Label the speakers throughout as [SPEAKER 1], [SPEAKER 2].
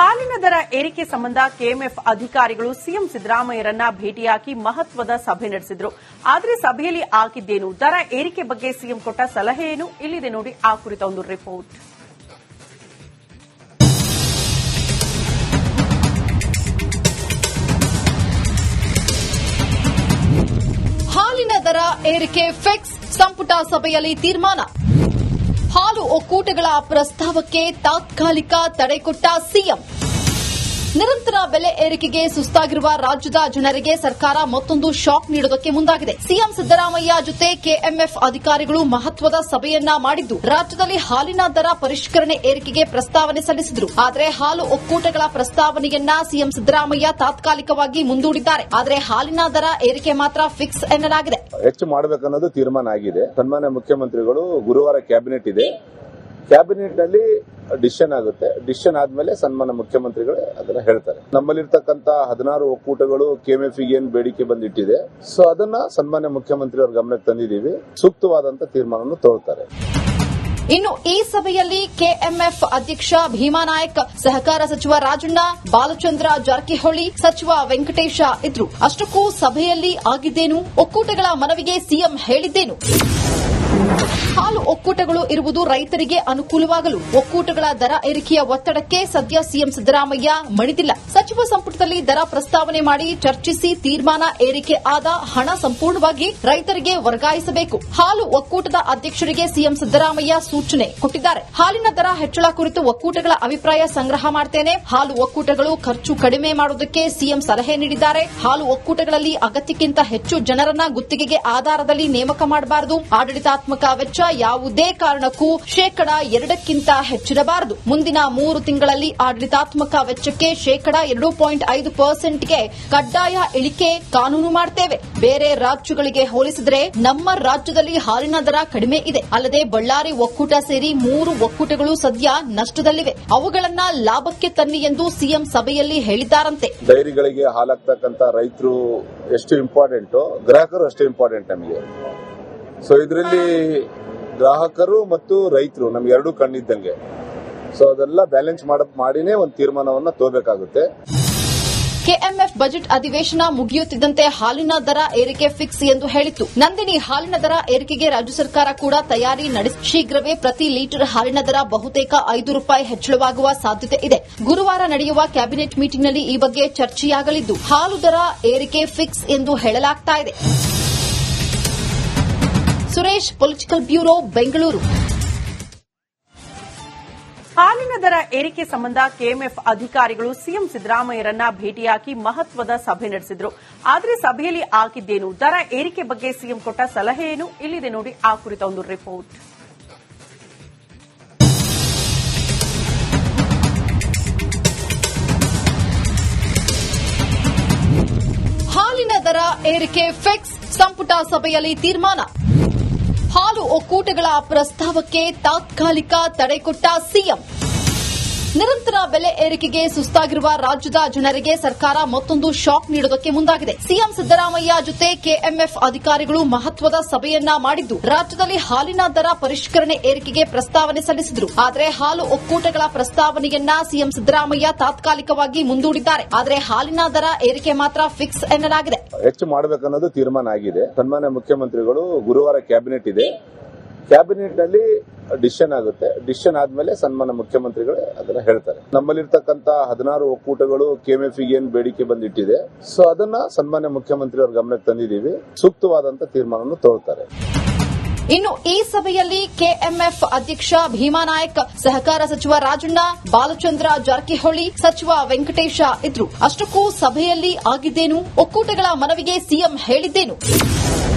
[SPEAKER 1] ಹಾಲಿನ ದರ ಏರಿಕೆ ಸಂಬಂಧ ಕೆಎಂಎಫ್ ಅಧಿಕಾರಿಗಳು ಸಿಎಂ ಸಿದ್ದರಾಮಯ್ಯರನ್ನ ಭೇಟಿಯಾಗಿ ಮಹತ್ವದ ಸಭೆ ನಡೆಸಿದ್ರು. ಆದರೆ ಸಭೆಯಲ್ಲಿ ಆಗಿದ್ದೇನು, ದರ ಏರಿಕೆ ಬಗ್ಗೆ ಸಿಎಂ ಕೊಟ್ಟ ಸಲಹೆ ಏನು, ಇಲ್ಲಿದೆ ನೋಡಿ ಆ ಕುರಿತ ಒಂದು ರಿಪೋರ್ಟ್.
[SPEAKER 2] ಹಾಲಿನ ದರ ಏರಿಕೆ ಫಿಕ್ಸ್, ಸಂಪುಟ ಸಭೆಯಲ್ಲಿ ತೀರ್ಮಾನ. ಹಾಲು ಒಕ್ಕೂಟಗಳ ಪ್ರಸ್ತಾವಕ್ಕೆ ತಾತ್ಕಾಲಿಕ ತಡೆ ಕೊಟ್ಟ ಸಿಎಂ. ನಿರಂತರ ಬೆಲೆ ಏರಿಕೆಗೆ ಸುಸ್ತಾಗಿರುವ ರಾಜ್ಯದ ಜನರಿಗೆ ಸರ್ಕಾರ ಮತ್ತೊಂದು ಶಾಕ್ ನೀಡುವುದಕ್ಕೆ ಮುಂದಾಗಿದೆ. ಸಿಎಂ ಸಿದ್ದರಾಮಯ್ಯ ಜೊತೆ ಕೆಎಂಎಫ್ ಅಧಿಕಾರಿಗಳು ಮಹತ್ವದ ಸಭೆಯನ್ನ ಮಾಡಿದ್ದು, ರಾಜ್ಯದಲ್ಲಿ ಹಾಲಿನ ದರ ಪರಿಷ್ಕರಣೆ ಏರಿಕೆಗೆ ಪ್ರಸ್ತಾವನೆ ಸಲ್ಲಿಸಿದರು. ಆದರೆ ಹಾಲು ಒಕ್ಕೂಟಗಳ ಪ್ರಸ್ತಾವನೆಯನ್ನ ಸಿಎಂ ಸಿದ್ದರಾಮಯ್ಯ ತಾತ್ಕಾಲಿಕವಾಗಿ ಮುಂದೂಡಿದ್ದಾರೆ. ಆದರೆ ಹಾಲಿನ ದರ ಏರಿಕೆ ಮಾತ್ರ ಫಿಕ್ಸ್ ಎನ್ನಲಾಗಿದೆ.
[SPEAKER 3] ಹೆಚ್ಚು ಮಾಡಬೇಕನ್ನೋದು ತೀರ್ಮಾನ ಆಗಿದೆ. ಸನ್ಮಾನ್ಯ ಮುಖ್ಯಮಂತ್ರಿಗಳು ಗುರುವಾರ ಕ್ಯಾಬಿನೆಟ್ ಇದೆ, ಕ್ಯಾಬಿನೆಟ್ ನಲ್ಲಿ ಡಿಸಿಷನ್ ಆಗುತ್ತೆ. ಡಿಸಿಷನ್ ಆದ್ಮೇಲೆ ಸನ್ಮಾನ್ಯ ಮುಖ್ಯಮಂತ್ರಿಗಳೇ ಅದನ್ನ ಹೇಳ್ತಾರೆ. ನಮ್ಮಲ್ಲಿರ್ತಕ್ಕಂಥ 16 ಒಕ್ಕೂಟಗಳು ಕೆಎಂಎಫ್ ಏನ್ ಬೇಡಿಕೆ ಬಂದಿಟ್ಟಿದೆ, ಸೊ ಅದನ್ನ ಸನ್ಮಾನ್ಯ ಮುಖ್ಯಮಂತ್ರಿ ಅವರ ಗಮನಕ್ಕೆ ತಂದಿದ್ದೀವಿ. ಸೂಕ್ತವಾದಂತ ತೀರ್ಮಾನವನ್ನು ತಗೊಳ್ತಾರೆ.
[SPEAKER 2] ಇನ್ನು ಈ ಸಭೆಯಲ್ಲಿ ಕೆಎಂಎಫ್ ಅಧ್ಯಕ್ಷ ಭೀಮಾನಾಯಕ್, ಸಹಕಾರ ಸಚಿವ ರಾಜಣ್ಣ, ಬಾಲಚಂದ್ರ ಜಾರಕಿಹೊಳಿ, ಸಚಿವ ವೆಂಕಟೇಶ ಇದ್ರು. ಅಷ್ಟಕ್ಕೂ ಸಭೆಯಲ್ಲಿ ಆಗಿದ್ದೇನು, ಒಕ್ಕೂಟಗಳ ಮನವಿಗೆ ಸಿಎಂ ಹೇಳಿದ್ದೇನು? ಹಾಲು ಒಕ್ಕೂಟಗಳು ಇರುವುದು ರೈತರಿಗೆ ಅನುಕೂಲವಾಗಲು. ಒಕ್ಕೂಟಗಳ ದರ ಏರಿಕೆಯ ಒತ್ತಡಕ್ಕೆ ಸದ್ಯ ಸಿಎಂ ಸಿದ್ದರಾಮಯ್ಯ ಮಣಿದಿಲ್ಲ. ಸಚಿವ ಸಂಪುಟದಲ್ಲಿ ದರ ಪ್ರಸ್ತಾವನೆ ಮಾಡಿ ಚರ್ಚಿಸಿ ತೀರ್ಮಾನ ಏರಿಕೆ ಆದ ಹಣ ಸಂಪೂರ್ಣವಾಗಿ ರೈತರಿಗೆ ವರ್ಗಾಯಿಸಬೇಕು. ಹಾಲು ಒಕ್ಕೂಟದ ಅಧ್ಯಕ್ಷರಿಗೆ ಸಿಎಂ ಸಿದ್ದರಾಮಯ್ಯ ಸೂಚನೆ ಕೊಟ್ಟಿದ್ದಾರೆ. ಹಾಲಿನ ದರ ಹೆಚ್ಚಳ ಕುರಿತು ಒಕ್ಕೂಟಗಳ ಅಭಿಪ್ರಾಯ ಸಂಗ್ರಹ ಮಾಡುತ್ತೇನೆ. ಹಾಲು ಒಕ್ಕೂಟಗಳು ಖರ್ಚು ಕಡಿಮೆ ಮಾಡುವುದಕ್ಕೆ ಸಿಎಂ ಸಲಹೆ ನೀಡಿದ್ದಾರೆ. ಹಾಲು ಒಕ್ಕೂಟಗಳಲ್ಲಿ ಅಗತ್ಯಕ್ಕಿಂತ ಹೆಚ್ಚು ಜನರನ್ನ ಗುತ್ತಿಗೆಗೆ ಆಧಾರದಲ್ಲಿ ನೇಮಕ ಮಾಡಬಾರದು. ಆಡಳಿತಾತ್ಮಕ ವೆಚ್ಚ ಯಾವುದೇ ಕಾರಣಕ್ಕೂ 2% ಹೆಚ್ಚಿರಬಾರದು. ಮುಂದಿನ 3 ತಿಂಗಳಲ್ಲಿ ಆಡಳಿತಾತ್ಮಕ ವೆಚ್ಚಕ್ಕೆ 2.5%ಗೆ ಕಡ್ಡಾಯ ಇಳಿಕೆ ಕಾನೂನು ಮಾಡುತ್ತೇವೆ. ಬೇರೆ ರಾಜ್ಯಗಳಿಗೆ ಹೋಲಿಸಿದರೆ ನಮ್ಮ ರಾಜ್ಯದಲ್ಲಿ ಹಾಲಿನ ದರ ಕಡಿಮೆ ಇದೆ. ಅಲ್ಲದೆ ಬಳ್ಳಾರಿ ಒಕ್ಕೂಟ ಸೇರಿ 3 ಒಕ್ಕೂಟಗಳು ಸದ್ಯ ನಷ್ಟದಲ್ಲಿವೆ. ಅವುಗಳನ್ನ ಲಾಭಕ್ಕೆ ತನ್ನಿ ಎಂದು ಸಿಎಂ ಸಭೆಯಲ್ಲಿ ಹೇಳಿದ್ದಾರಂತೆ.
[SPEAKER 3] ಡೈರಿಗಳಿಗೆ ಹಾಲಾಗ್ತಕ್ಕಂಥ ರೈತರು ಎಷ್ಟು ಇಂಪಾರ್ಟೆಂಟ್, ಗ್ರಾಹಕರು ಅಷ್ಟೇ ಇಂಪಾರ್ಟೆಂಟ್ ನಮಗೆ. ಸೊ ಇದರಲ್ಲಿ ಗ್ರಾಹಕರು ಮತ್ತು ರೈತರು ನಮ್ಗೆ ಎರಡೂ ಕಣ್ಣಿದ್ದಂಗೆ. ಸೊ ಅದೆಲ್ಲ ಬ್ಯಾಲೆನ್ಸ್ ಮಾಡಿನೇ ಒಂದು ತೀರ್ಮಾನವನ್ನ ತಗೋಬೇಕಾಗುತ್ತೆ.
[SPEAKER 2] ಕೆಎಂಎಫ್ ಬಜೆಟ್ ಅಧಿವೇಶನ ಮುಗಿಯುತ್ತಿದ್ದಂತೆ ಹಾಲಿನ ದರ ಏರಿಕೆ ಫಿಕ್ಸ್ ಎಂದು ಹೇಳಿತ್ತು. ನಂದಿನಿ ಹಾಲಿನ ದರ ಏರಿಕೆಗೆ ರಾಜ್ಯ ಸರ್ಕಾರ ಕೂಡ ತಯಾರಿ ನಡೆಸಿ ಶೀಘ್ರವೇ ಪ್ರತಿ ಲೀಟರ್ ಹಾಲಿನ ದರ ಬಹುತೇಕ ₹5 ಹೆಚ್ಚಳವಾಗುವ ಸಾಧ್ಯತೆ ಇದೆ. ಗುರುವಾರ ನಡೆಯುವ ಕ್ಯಾಬಿನೆಟ್ ಮೀಟಿಂಗ್ನಲ್ಲಿ ಈ ಬಗ್ಗೆ ಚರ್ಚೆಯಾಗಲಿದ್ದು, ಹಾಲು ದರ ಏರಿಕೆ ಫಿಕ್ಸ್ ಎಂದು ಹೇಳಲಾಗ್ತಾ ಇದೆ. Suresh, political bureau, Bengaluru.
[SPEAKER 1] ಹಾಲಿನ ದರ ಏರಿಕೆ ಸಂಬಂಧ ಕೆಎಂಎಫ್ ಅಧಿಕಾರಿಗಳು ಸಿಎಂ ಸಿದ್ದರಾಮಯ್ಯರನ್ನ ಭೇಟಿಯಾಗಿ ಮಹತ್ವದ ಸಭೆ ನಡೆಸಿದ್ರು. ಆದರೆ ಸಭೆಯಲ್ಲಿ ಆಗಿದ್ದೇನು, ದರ ಏರಿಕೆ ಬಗ್ಗೆ ಸಿಎಂ ಕೊಟ್ಟ ಸಲಹೆ ಏನು, ಇಲ್ಲಿದೆ ನೋಡಿ ಆ ಕುರಿತ ಒಂದು ರಿಪೋರ್ಟ್.
[SPEAKER 2] ಹಾಲಿನ ದರ ಏರಿಕೆ ಫಿಕ್ಸ್, ಸಂಪುಟ ಸಭೆಯಲ್ಲಿ ತೀರ್ಮಾನ. ಹಾಲು ಒಕ್ಕೂಟಗಳ ಪ್ರಸ್ತಾವಕ್ಕೆ ತಾತ್ಕಾಲಿಕ ತಡೆ ಕೊಟ್ಟ ಸಿಎಂ. ನಿರಂತರ ಬೆಲೆ ಏರಿಕೆಗೆ ಸುಸ್ತಾಗಿರುವ ರಾಜ್ಯದ ಜನರಿಗೆ ಸರ್ಕಾರ ಮತ್ತೊಂದು ಶಾಕ್ ನೀಡುವುದಕ್ಕೆ ಮುಂದಾಗಿದೆ. ಸಿಎಂ ಸಿದ್ದರಾಮಯ್ಯ ಜೊತೆ ಕೆಎಂಎಫ್ ಅಧಿಕಾರಿಗಳು ಮಹತ್ವದ ಸಭೆಯನ್ನ ಮಾಡಿದ್ದು, ರಾಜ್ಯದಲ್ಲಿ ಹಾಲಿನ ದರ ಪರಿಷ್ಕರಣೆ ಏರಿಕೆಗೆ ಪ್ರಸ್ತಾವನೆ ಸಲ್ಲಿಸಿದರು. ಆದರೆ ಹಾಲು ಒಕ್ಕೂಟಗಳ ಪ್ರಸ್ತಾವನೆಯನ್ನ ಸಿಎಂ ಸಿದ್ದರಾಮಯ್ಯ ತಾತ್ಕಾಲಿಕವಾಗಿ ಮುಂದೂಡಿದ್ದಾರೆ. ಆದರೆ ಹಾಲಿನ ದರ ಏರಿಕೆ ಮಾತ್ರ ಫಿಕ್ಸ್ ಎನ್ನಲಾಗಿದೆ.
[SPEAKER 3] ಹೆಚ್ಚು ಮಾಡಬೇಕನ್ನೋದು ತೀರ್ಮಾನ ಆಗಿದೆ. ಸನ್ಮಾನ್ಯ ಮುಖ್ಯಮಂತ್ರಿಗಳು ಗುರುವಾರ ಕ್ಯಾಬಿನೆಟ್ ಇದೆ, ಕ್ಯಾಬಿನೆಟ್ ನಲ್ಲಿ ಡಿಸಿಷನ್ ಆಗುತ್ತೆ. ಡಿಸಿಷನ್ ಆದ್ಮೇಲೆ ಸನ್ಮಾನ್ಯ ಮುಖ್ಯಮಂತ್ರಿಗಳೇ ಅದನ್ನ ಹೇಳ್ತಾರೆ. ನಮ್ಮಲ್ಲಿರ್ತಕ್ಕಂಥ 16 ಒಕ್ಕೂಟಗಳು ಕೆಎಂಎಫ್ ಏನ್ ಬೇಡಿಕೆ ಬಂದಿಟ್ಟಿದೆ, ಸೊ ಅದನ್ನ ಸನ್ಮಾನ್ಯ ಮುಖ್ಯಮಂತ್ರಿ ಅವರ ಗಮನಕ್ಕೆ ತಂದಿದ್ದೀವಿ. ಸೂಕ್ತವಾದಂತ ತೀರ್ಮಾನವನ್ನು ತಗೊಳ್ತಾರೆ.
[SPEAKER 2] ಇನ್ನು ಈ ಸಭೆಯಲ್ಲಿ ಕೆಎಂಎಫ್ ಅಧ್ಯಕ್ಷ ಭೀಮಾನಾಯಕ್, ಸಹಕಾರ ಸಚಿವ ರಾಜಣ್ಣ, ಬಾಲಚಂದ್ರ ಜಾರಕಿಹೊಳಿ, ಸಚಿವ ವೆಂಕಟೇಶ ಇದ್ರು. ಅಷ್ಟಕ್ಕೂ ಸಭೆಯಲ್ಲಿ ಆಗಿದ್ದೇನು, ಒಕ್ಕೂಟಗಳ ಮನವಿಗೆ ಸಿಎಂ ಹೇಳಿದ್ದೇನು?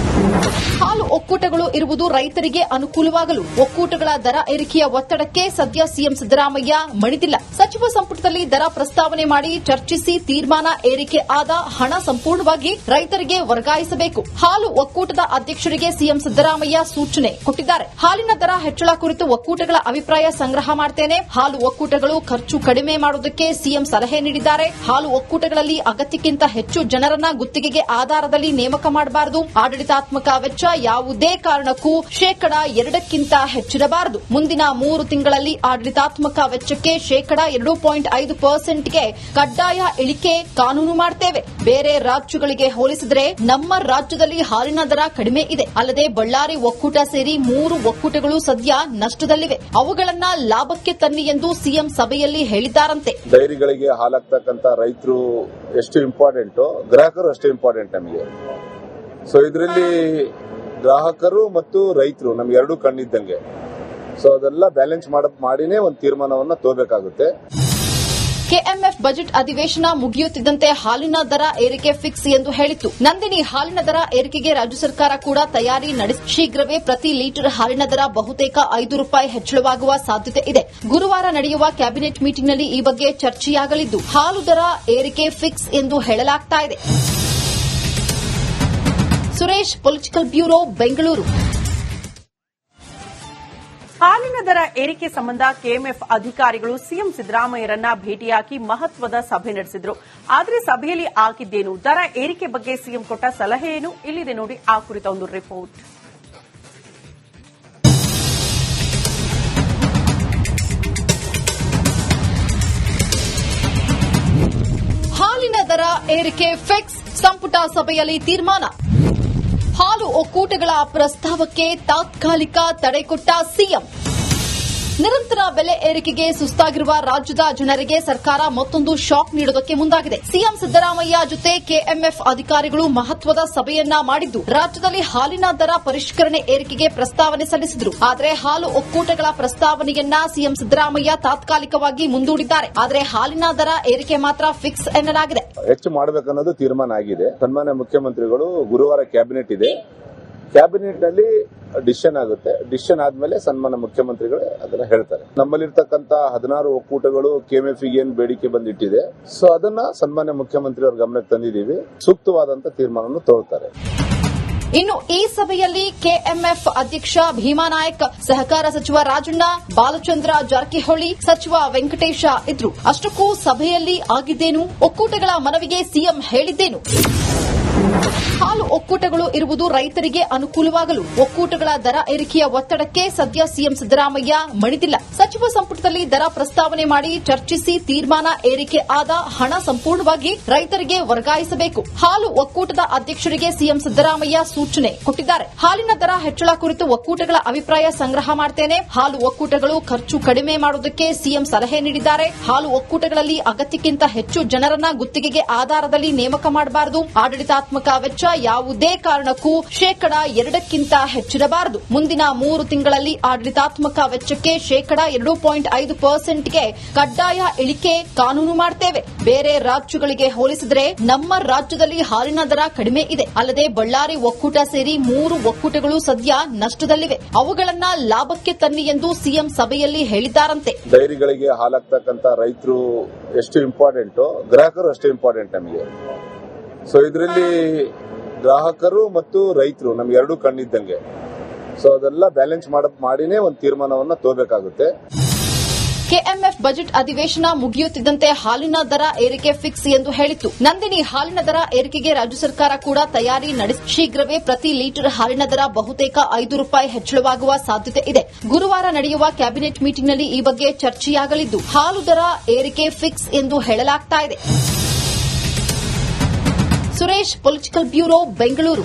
[SPEAKER 2] ಹಾಲು ಒಕ್ಕೂಟಗಳು ಇರುವುದು ರೈತರಿಗೆ ಅನುಕೂಲವಾಗಲು. ಒಕ್ಕೂಟಗಳ ದರ ಏರಿಕೆಯ ಒತ್ತಡಕ್ಕೆ ಸದ್ಯ ಸಿಎಂ ಸಿದ್ದರಾಮಯ್ಯ ಮಣಿದಿಲ್ಲ. ಸಚಿವ ಸಂಪುಟದಲ್ಲಿ ದರ ಪ್ರಸ್ತಾವನೆ ಮಾಡಿ ಚರ್ಚಿಸಿ ತೀರ್ಮಾನ ಏರಿಕೆ ಆದ ಹಣ ಸಂಪೂರ್ಣವಾಗಿ ರೈತರಿಗೆ ವರ್ಗಾಯಿಸಬೇಕು. ಹಾಲು ಒಕ್ಕೂಟದ ಅಧ್ಯಕ್ಷರಿಗೆ ಸಿಎಂ ಸಿದ್ದರಾಮಯ್ಯ ಸೂಚನೆ ಕೊಟ್ಟಿದ್ದಾರೆ. ಹಾಲಿನ ದರ ಹೆಚ್ಚಳ ಕುರಿತು ಒಕ್ಕೂಟಗಳ ಅಭಿಪ್ರಾಯ ಸಂಗ್ರಹ ಮಾಡುತ್ತೇನೆ. ಹಾಲು ಒಕ್ಕೂಟಗಳು ಖರ್ಚು ಕಡಿಮೆ ಮಾಡುವುದಕ್ಕೆ ಸಿಎಂ ಸಲಹೆ ನೀಡಿದ್ದಾರೆ. ಹಾಲು ಒಕ್ಕೂಟಗಳಲ್ಲಿ ಅಗತ್ಯಕ್ಕಿಂತ ಹೆಚ್ಚು ಜನರನ್ನ ಗುತ್ತಿಗೆಗೆ ಆಧಾರದಲ್ಲಿ ನೇಮಕ ಮಾಡಬಾರದು. ಆಡಳಿತಾತ್ಮಕ ವೆಚ್ಚ ಯಾವುದೇ ಕಾರಣಕ್ಕೂ 2% ಹೆಚ್ಚಿರಬಾರದು. ಮುಂದಿನ 3 ತಿಂಗಳಲ್ಲಿ ಆಡಳಿತಾತ್ಮಕ ವೆಚ್ಚಕ್ಕೆ 2.5%ಗೆ ಕಡ್ಡಾಯ ಇಳಿಕೆ ಕಾನೂನು ಮಾಡ್ತೇವೆ. ಬೇರೆ ರಾಜ್ಯಗಳಿಗೆ ಹೋಲಿಸಿದರೆ ನಮ್ಮ ರಾಜ್ಯದಲ್ಲಿ ಹಾಲಿನ ದರ ಕಡಿಮೆ ಇದೆ. ಅಲ್ಲದೆ ಬಳ್ಳಾರಿ ಒಕ್ಕೂಟ ಸೇರಿ 3 ಒಕ್ಕೂಟಗಳು ಸದ್ಯ ನಷ್ಟದಲ್ಲಿವೆ. ಅವುಗಳನ್ನ ಲಾಭಕ್ಕೆ ತನ್ನಿ ಎಂದು ಸಿಎಂ ಸಭೆಯಲ್ಲಿ ಹೇಳಿದ್ದಾರಂತೆ.
[SPEAKER 3] ಡೈರಿಗಳಿಗೆ ಹಾಲಾಗ್ತಕ್ಕಂಥ ರೈತರು ಎಷ್ಟು ಇಂಪಾರ್ಟೆಂಟ್, ಗ್ರಾಹಕರು ಅಷ್ಟೇ ಇಂಪಾರ್ಟೆಂಟ್ ನಮಗೆ. ಸೊ ಇದರಲ್ಲಿ ಗ್ರಾಹಕರು ಮತ್ತು ರೈತರು ನಮ್ಗೆ ಎರಡೂ ಕಣ್ಣಿದ್ದಂಗೆ. ಸೊ ಅದೆಲ್ಲ ಬ್ಯಾಲೆನ್ಸ್ ಮಾಡಿನೇ ಒಂದು ತೀರ್ಮಾನವನ್ನ ತಗೋಬೇಕಾಗುತ್ತೆ.
[SPEAKER 2] ಕೆಎಂಎಫ್ ಬಜೆಟ್ ಅಧಿವೇಶನ ಮುಗಿಯುತ್ತಿದ್ದಂತೆ ಹಾಲಿನ ದರ ಏರಿಕೆ ಫಿಕ್ಸ್ ಎಂದು ಹೇಳಿತ್ತು. ನಂದಿನಿ ಹಾಲಿನ ದರ ಏರಿಕೆಗೆ ರಾಜ್ಯ ಸರ್ಕಾರ ಕೂಡ ತಯಾರಿ ನಡೆಸಿ ಶೀಘ್ರವೇ ಪ್ರತಿ ಲೀಟರ್ ಹಾಲಿನ ದರ ಬಹುತೇಕ ₹5 ಹೆಚ್ಚಳವಾಗುವ ಸಾಧ್ಯತೆ ಇದೆ. ಗುರುವಾರ ನಡೆಯುವ ಕ್ಯಾಬಿನೆಟ್ ಮೀಟಿಂಗ್ನಲ್ಲಿ ಈ ಬಗ್ಗೆ ಚರ್ಚೆಯಾಗಲಿದ್ದು ಹಾಲು ದರ ಏರಿಕೆ ಫಿಕ್ಸ್ ಎಂದು ಹೇಳಲಾಗ್ತಾ ಇದೆ. Suresh, political bureau, Bengaluru.
[SPEAKER 1] ಹಾಲಿನ ದರ ಏರಿಕೆ ಸಂಬಂಧ ಕೆಎಂಎಫ್ ಅಧಿಕಾರಿಗಳು ಸಿಎಂ ಸಿದ್ದರಾಮಯ್ಯರನ್ನ ಭೇಟಿಯಾಗಿ ಮಹತ್ವದ ಸಭೆ ನಡೆಸಿದ್ರು. ಆದರೆ ಸಭೆಯಲ್ಲಿ ಆಗಿದ್ದೇನು, ದರ ಏರಿಕೆ ಬಗ್ಗೆ ಸಿಎಂ ಕೊಟ್ಟ ಸಲಹೆ ಏನು, ಇಲ್ಲಿದೆ ನೋಡಿ ಆ ಕುರಿತ ಒಂದು ರಿಪೋರ್ಟ್.
[SPEAKER 2] ಹಾಲಿನ ದರ ಏರಿಕೆ ಫಿಕ್ಸ್, ಸಂಪುಟ ಸಭೆಯಲ್ಲಿ ತೀರ್ಮಾನ. ಹಾಲು ಒಕ್ಕೂಟಗಳ ಪ್ರಸ್ತಾವಕ್ಕೆ ತಾತ್ಕಾಲಿಕ ತಡೆ ಕೊಟ್ಟ ಸಿಎಂ. ನಿರಂತರ ಬೆಲೆ ಏರಿಕೆಗೆ ಸುಸ್ತಾಗಿರುವ ರಾಜ್ಯದ ಜನರಿಗೆ ಸರ್ಕಾರ ಮತ್ತೊಂದು ಶಾಕ್ ನೀಡುವುದಕ್ಕೆ ಮುಂದಾಗಿದೆ. ಸಿಎಂ ಸಿದ್ದರಾಮಯ್ಯ ಜೊತೆ ಕೆಎಂಎಫ್ ಅಧಿಕಾರಿಗಳು ಮಹತ್ವದ ಸಭೆಯನ್ನ ಮಾಡಿದ್ದು ರಾಜ್ಯದಲ್ಲಿ ಹಾಲಿನ ದರ ಪರಿಷ್ಕರಣೆ ಏರಿಕೆಗೆ ಪ್ರಸ್ತಾವನೆ ಸಲ್ಲಿಸಿದರು. ಆದರೆ ಹಾಲು ಒಕ್ಕೂಟಗಳ ಪ್ರಸ್ತಾವನೆಯನ್ನ ಸಿಎಂ ಸಿದ್ದರಾಮಯ್ಯ ತಾತ್ಕಾಲಿಕವಾಗಿ ಮುಂದೂಡಿದ್ದಾರೆ. ಆದರೆ ಹಾಲಿನ ದರ ಏರಿಕೆ ಮಾತ್ರ ಫಿಕ್ಸ್ ಎನ್ನಲಾಗಿದೆ.
[SPEAKER 3] ಹೆಚ್ಚು ಮಾಡಬೇಕನ್ನೋದು ತೀರ್ಮಾನ ಆಗಿದೆ. ಸನ್ಮಾನ್ಯ ಮುಖ್ಯಮಂತ್ರಿಗಳು ಗುರುವಾರ ಕ್ಯಾಬಿನೆಟ್ ಇದೆ. ಕ್ಯಾಬಿನೆಟ್ ನಲ್ಲಿ ಡಿಸಿಷನ್ ಆಗುತ್ತೆ. ಡಿಸಿಷನ್ ಆದ್ಮೇಲೆ ಸನ್ಮಾನ್ಯ ಮುಖ್ಯಮಂತ್ರಿಗಳೇ ಅದನ್ನ ಹೇಳ್ತಾರೆ. ನಮ್ಮಲ್ಲಿರ್ತಕ್ಕಂಥ 16 ಒಕ್ಕೂಟಗಳು ಕೆಎಂಎಫ್ ಏನ್ ಬೇಡಿಕೆ ಬಂದಿಟ್ಟಿದೆ, ಸೊ ಅದನ್ನ ಸನ್ಮಾನ್ಯ ಮುಖ್ಯಮಂತ್ರಿ ಅವರ ಗಮನಕ್ಕೆ ತಂದಿದ್ದೀವಿ. ಸೂಕ್ತವಾದಂತ ತೀರ್ಮಾನವನ್ನು ತಗೊಳ್ತಾರೆ.
[SPEAKER 2] ಇನ್ನು ಈ ಸಭೆಯಲ್ಲಿ ಕೆಎಂಎಫ್ ಅಧ್ಯಕ್ಷ ಭೀಮಾನಾಯಕ್, ಸಹಕಾರ ಸಚಿವ ರಾಜಣ್ಣ, ಬಾಲಚಂದ್ರ ಜಾರಕಿಹೊಳಿ, ಸಚಿವ ವೆಂಕಟೇಶ ಇದ್ರು. ಅಷ್ಟಕ್ಕೂ ಸಭೆಯಲ್ಲಿ ಆಗಿದ್ದೇನು, ಒಕ್ಕೂಟಗಳ ಮನವಿಗೆ ಸಿಎಂ ಹೇಳಿದ್ದೇನು? ಹಾಲು ಒಕ್ಕೂಟಗಳು ಇರುವುದು ರೈತರಿಗೆ ಅನುಕೂಲವಾಗಲು. ಒಕ್ಕೂಟಗಳ ದರ ಏರಿಕೆಯ ಒತ್ತಡಕ್ಕೆ ಸದ್ಯ ಸಿಎಂ ಸಿದ್ದರಾಮಯ್ಯ ಮಣಿದಿಲ್ಲ. ಸಚಿವ ಸಂಪುಟದಲ್ಲಿ ದರ ಪ್ರಸ್ತಾವನೆ ಮಾಡಿ ಚರ್ಚಿಸಿ ತೀರ್ಮಾನ ಏರಿಕೆ ಆದ ಹಣ ಸಂಪೂರ್ಣವಾಗಿ ರೈತರಿಗೆ ವರ್ಗಾಯಿಸಬೇಕು. ಹಾಲು ಒಕ್ಕೂಟದ ಅಧ್ಯಕ್ಷರಿಗೆ ಸಿಎಂ ಸಿದ್ದರಾಮಯ್ಯ ಸೂಚನೆ ಕೊಟ್ಟಿದ್ದಾರೆ. ಹಾಲಿನ ದರ ಹೆಚ್ಚಳ ಕುರಿತು ಒಕ್ಕೂಟಗಳ ಅಭಿಪ್ರಾಯ ಸಂಗ್ರಹ ಮಾಡುತ್ತೇನೆ. ಹಾಲು ಒಕ್ಕೂಟಗಳು ಖರ್ಚು ಕಡಿಮೆ ಮಾಡುವುದಕ್ಕೆ ಸಿಎಂ ಸಲಹೆ ನೀಡಿದ್ದಾರೆ. ಹಾಲು ಒಕ್ಕೂಟಗಳಲ್ಲಿ ಅಗತ್ಯಕ್ಕಿಂತ ಹೆಚ್ಚು ಜನರನ್ನ ಗುತ್ತಿಗೆಗೆ ಆಧಾರದಲ್ಲಿ ನೇಮಕ ಮಾಡಬಾರದು. ಆಡಳಿತಾತ್ಮಕ ವೆಚ್ಚ ಯಾವುದೇ ಕಾರಣಕ್ಕೂ 2% ಹೆಚ್ಚಿರಬಾರದು. ಮುಂದಿನ 3 ತಿಂಗಳಲ್ಲಿ ಆಡಳಿತಾತ್ಮಕ ವೆಚ್ಚಕ್ಕೆ 2.5%ಗೆ ಕಡ್ಡಾಯ ಇಳಿಕೆ ಕಾನೂನು ಮಾಡ್ತೇವೆ. ಬೇರೆ ರಾಜ್ಯಗಳಿಗೆ ಹೋಲಿಸಿದರೆ ನಮ್ಮ ರಾಜ್ಯದಲ್ಲಿ ಹಾಲಿನ ದರ ಕಡಿಮೆ ಇದೆ. ಅಲ್ಲದೆ ಬಳ್ಳಾರಿ ಒಕ್ಕೂಟ ಸೇರಿ 3 ಒಕ್ಕೂಟಗಳು ಸದ್ಯ ನಷ್ಟದಲ್ಲಿವೆ. ಅವುಗಳನ್ನ ಲಾಭಕ್ಕೆ ತನ್ನಿ ಎಂದು ಸಿಎಂ ಸಭೆಯಲ್ಲಿ ಹೇಳಿದ್ದಾರಂತೆ.
[SPEAKER 3] ಡೈರಿಗಳಿಗೆ ಹಾಲಾಗ್ತಕ್ಕಂಥ ರೈತರು ಎಷ್ಟು ಇಂಪಾರ್ಟೆಂಟ್, ಗ್ರಾಹಕರು ಅಷ್ಟೇ ಇಂಪಾರ್ಟೆಂಟ್ ನಮಗೆ. ಸೊ ಇದರಲ್ಲಿ ಗ್ರಾಹಕರು ಮತ್ತು ರೈತರು ನಮ್ಗೆ ಎರಡೂ ಕಣ್ಣಿದ್ದಂಗೆ. ಸೊ ಅದೆಲ್ಲ ಬ್ಯಾಲೆನ್ಸ್ ಮಾಡಿನೇ ಒಂದು ತೀರ್ಮಾನವನ್ನ ತಗೋಬೇಕಾಗುತ್ತೆ.
[SPEAKER 2] ಕೆಎಂಎಫ್ ಬಜೆಟ್ ಅಧಿವೇಶನ ಮುಗಿಯುತ್ತಿದ್ದಂತೆ ಹಾಲಿನ ದರ ಏರಿಕೆ ಫಿಕ್ಸ್ ಎಂದು ಹೇಳಿತ್ತು. ನಂದಿನಿ ಹಾಲಿನ ದರ ಏರಿಕೆಗೆ ರಾಜ್ಯ ಸರ್ಕಾರ ಕೂಡ ತಯಾರಿ ನಡೆಸಿ ಶೀಘ್ರವೇ ಪ್ರತಿ ಲೀಟರ್ ಹಾಲಿನ ದರ ಬಹುತೇಕ ₹5 ಹೆಚ್ಚಳವಾಗುವ ಸಾಧ್ಯತೆ ಇದೆ. ಗುರುವಾರ ನಡೆಯುವ ಕ್ಯಾಬಿನೆಟ್ ಮೀಟಿಂಗ್ನಲ್ಲಿ ಈ ಬಗ್ಗೆ ಚರ್ಚೆಯಾಗಲಿದ್ದು ಹಾಲು ದರ ಏರಿಕೆ ಫಿಕ್ಸ್ ಎಂದು ಹೇಳಲಾಗ್ತಾ ಇದೆ. Suresh, political bureau, Bengaluru.